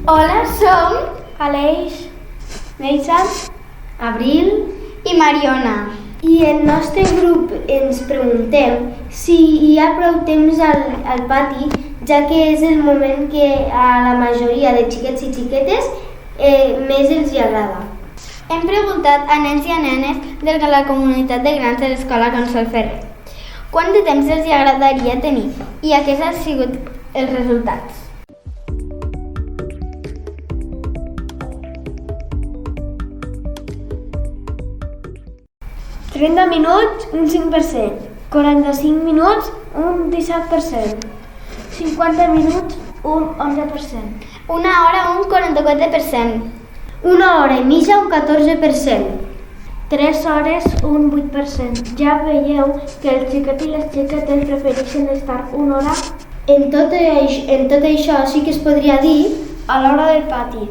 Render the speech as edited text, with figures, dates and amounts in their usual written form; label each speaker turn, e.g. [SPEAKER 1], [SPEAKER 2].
[SPEAKER 1] Hola, som
[SPEAKER 2] Aleix, Neisa,
[SPEAKER 1] Abril i Mariona.
[SPEAKER 2] i el nostre grup ens preguntem si hi ha prou temps al pati, ja que és el moment que a la majoria de xiquets i xiquetes més els hi agrada.
[SPEAKER 1] Hem preguntat a nens i a nenes de la comunitat de grans de l'escola Consol Ferrer quant de temps els hi agradaria tenir i aquests han sigut els resultats.
[SPEAKER 2] 30 minuts, un 5%. 45 minuts, un 17%. 50 minuts, un 11%.
[SPEAKER 1] Una hora, un 44%.
[SPEAKER 2] Una hora i mitja, un 14%. 3 hores, un 8%. Ja veieu que el xiquet i les xiquetes prefereixen estar una hora. En tot això sí que es podria dir a l'hora del pati.